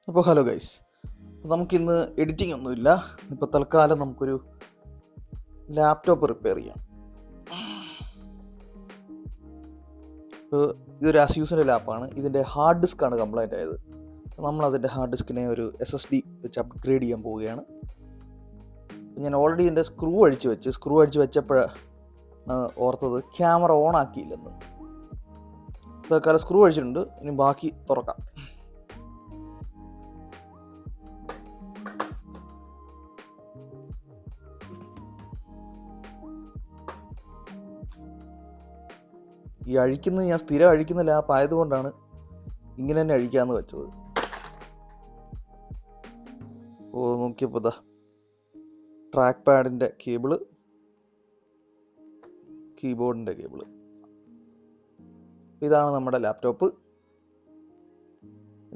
അപ്പോൾ hello guys, നമുക്കിന്ന് editing ഒന്നുമില്ല. ഇപ്പോൾ തൽക്കാലം നമുക്കൊരു ലാപ്ടോപ്പ് റിപ്പയർ ചെയ്യാം. ഇപ്പോൾ ഇതൊരു അസ്യൂസിൻ്റെ ലാപ്പാണ്. ഇതിൻ്റെ ഹാർഡ് ഡിസ്ക്കാണ് കംപ്ലൈൻ്റ് ആയത്. നമ്മളതിൻ്റെ ഹാർഡ് ഡിസ്കിനെ ഒരു SSD വെച്ച് അപ്ഗ്രേഡ് ചെയ്യാൻ പോവുകയാണ്. ഞാൻ ഓൾറെഡി ഇതിൻ്റെ സ്ക്രൂ അഴിച്ച് വെച്ചപ്പോഴാണ് ഓർത്തത് ക്യാമറ ഓൺ ആക്കിയില്ലെന്ന്. തൽക്കാലം സ്ക്രൂ അഴിച്ചിട്ടുണ്ട്, ഇനി ബാക്കി തുറക്കാം. ഈ അഴിക്കുന്നത് ഞാൻ സ്ഥിരം അഴിക്കുന്ന ലാപ്പ് ആയതുകൊണ്ടാണ് ഇങ്ങനെ തന്നെ അഴിക്കാമെന്ന് വെച്ചത്. നോക്കിയപ്പോൾ ഇതാ ട്രാക്ക് പാഡിൻ്റെ കേബിള്, കീബോർഡിൻ്റെ കേബിള്. ഇതാണ് നമ്മുടെ ലാപ്ടോപ്പ്.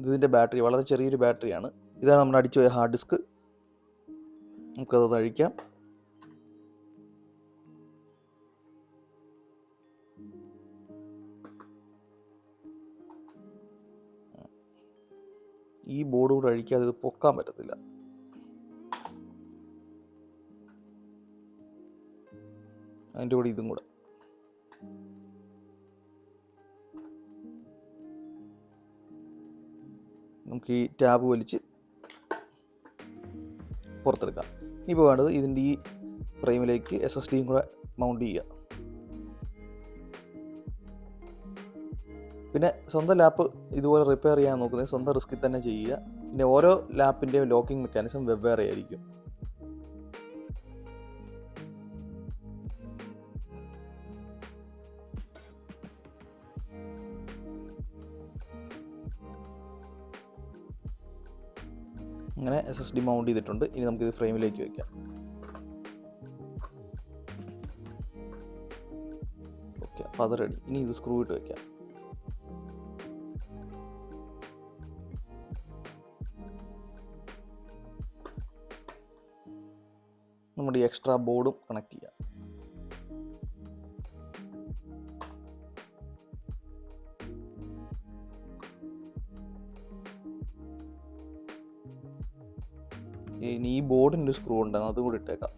ഇതിൻ്റെ ബാറ്ററി വളരെ ചെറിയൊരു ബാറ്ററിയാണ്. ഇതാണ് നമ്മുടെ അടിച്ചു പോയ ഹാർഡ് ഡിസ്ക്. നമുക്കത് അഴിക്കാം. ഈ ബോർഡ് കൂടെ അഴിക്കാതെ ഇത് പൊക്കാൻ പറ്റത്തില്ല. അതിൻ്റെ കൂടെ ഇതും കൂടെ. നമുക്ക് ഈ ടാബ് വലിച്ച് പുറത്തെടുക്കാം. ഇപ്പോൾ വേണ്ടത് ഇതിൻ്റെ ഈ ഫ്രെയിമിലേക്ക് SSDയും കൂടെ മൗണ്ട് ചെയ്യുക. പിന്നെ സ്വന്തം ലാപ്പ് ഇതുപോലെ റിപ്പയർ ചെയ്യാൻ നോക്കുന്നത് സ്വന്തം റിസ്കിൽ തന്നെ ചെയ്യുക. പിന്നെ ഓരോ ലാപ്പിൻ്റെയും ലോക്കിംഗ് മെക്കാനിസം വെവ്വേറെ ആയിരിക്കും. അങ്ങനെ SSD മൗണ്ട് ചെയ്തിട്ടുണ്ട്. ഇനി നമുക്കിത് ഫ്രെയിമിലേക്ക് വയ്ക്കാം. ഓക്കെ, അപ്പോൾ അത് റെഡി. ഇനി ഇത് സ്ക്രൂ ഇട്ട് വയ്ക്കാം. നമ്മുടെ ഈ എക്സ്ട്രാ ബോർഡും കണക്ട് ചെയ്യാം. ഇനി ഈ ബോർഡിൻ്റെ സ്ക്രൂ ഉണ്ടെന്ന് അതും കൂടി ഇട്ടേക്കാം.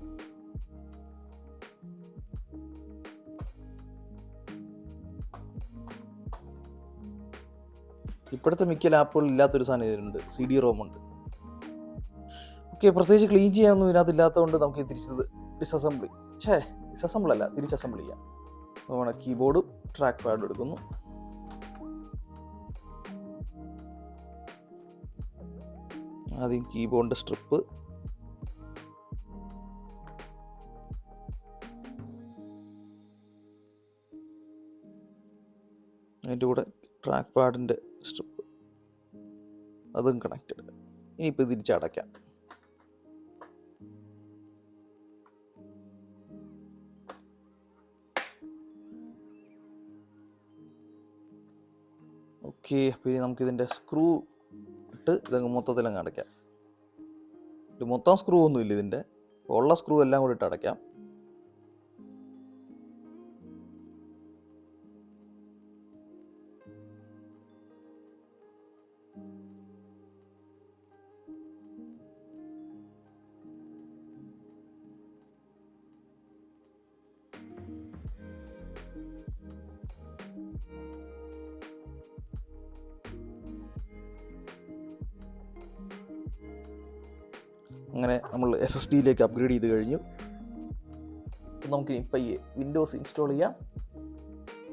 ഇപ്പോഴത്തെ മിക്ക ലാപ്പുകളിൽ ഇല്ലാത്തൊരു സാധനം ഇതിലുണ്ട്, CD-ROM ഉണ്ട്. ഓക്കെ, പ്രത്യേകിച്ച് ക്ലീൻ ചെയ്യാനൊന്നും ഇതിനകത്തില്ലാത്തതുകൊണ്ട് നമുക്ക് ഡിസസംബിൾ അല്ല, തിരിച്ചസംബിൾ ചെയ്യാം. നമ്മുടെ കീബോർഡും ട്രാക്ക് പാഡും എടുക്കുന്നു. ആദ്യം കീബോർഡിൻ്റെ സ്ട്രിപ്പ്, അതിൻ്റെ കൂടെ ട്രാക്ക് പാഡിൻ്റെ സ്ട്രിപ്പ്, അതും കണക്റ്റഡ്. ഇനിയിപ്പോൾ തിരിച്ചടയ്ക്കാം. ഓക്കെ, അപ്പോൾ ഇനി നമുക്കിതിൻ്റെ സ്ക്രൂ ഇട്ട് ഇതങ്ങ് മൊത്തത്തിലങ്ങ് അടയ്ക്കാം. ഇത് മൊത്തം സ്ക്രൂ ഒന്നുമില്ല, ഇതിൻ്റെ ഉള്ള സ്ക്രൂ എല്ലാം കൂടി ഇട്ട് അടയ്ക്കാം. അങ്ങനെ നമ്മൾ SSDയിലേക്ക് അപ്ഗ്രേഡ് ചെയ്ത് കഴിഞ്ഞു. നമുക്ക് ഇപ്പം ഈ വിൻഡോസ് ഇൻസ്റ്റാൾ ചെയ്യാം.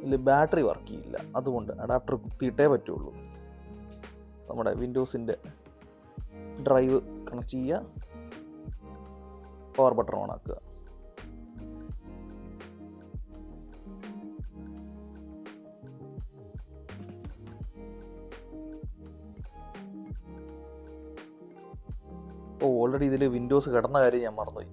ഇതിൽ ബാറ്ററി വർക്ക് ചെയ്യില്ല, അതുകൊണ്ട് അഡാപ്റ്റർ കുത്തിയിട്ടേ പറ്റുള്ളൂ. നമ്മുടെ വിൻഡോസിൻ്റെ ഡ്രൈവ് കണക്ട് ചെയ്യുക, പവർ ബട്ടൺ ഓൺ ആക്കുക. ഓൾറെഡി ഇതിൽ വിൻഡോസ് കിടന്ന കാര്യം ഞാൻ മറന്നുപോയി.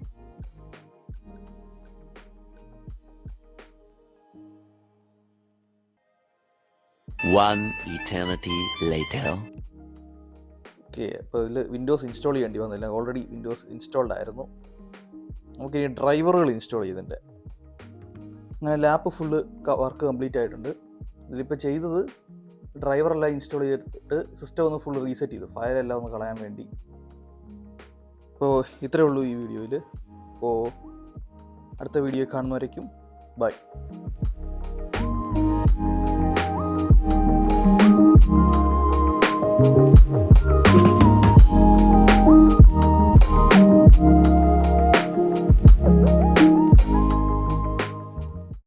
ഓക്കെ, അപ്പോൾ ഇതിൽ വിൻഡോസ് ഇൻസ്റ്റാൾ ചെയ്യേണ്ടി വന്നില്ല, ഓൾറെഡി വിൻഡോസ് ഇൻസ്റ്റാൾഡ് ആയിരുന്നു. നമുക്കിനി ഡ്രൈവറുകൾ ഇൻസ്റ്റാൾ ചെയ്തിട്ടുണ്ട്. അങ്ങനെ ലാപ്പ് ഫുള്ള് വർക്ക് കംപ്ലീറ്റ് ആയിട്ടുണ്ട്. ഇതിലിപ്പോൾ ചെയ്തത് ഡ്രൈവറെല്ലാം ഇൻസ്റ്റാൾ ചെയ്തിട്ട് സിസ്റ്റം ഒന്ന് ഫുൾ റീസെറ്റ് ചെയ്തു, ഫയലെല്ലാം ഒന്ന് കളയാൻ വേണ്ടി. അപ്പോൾ ഇത്രയേ ഉള്ളൂ ഈ വീഡിയോയിൽ. അപ്പോൾ അടുത്ത വീഡിയോ കാണുന്നവരേക്കും ബൈ.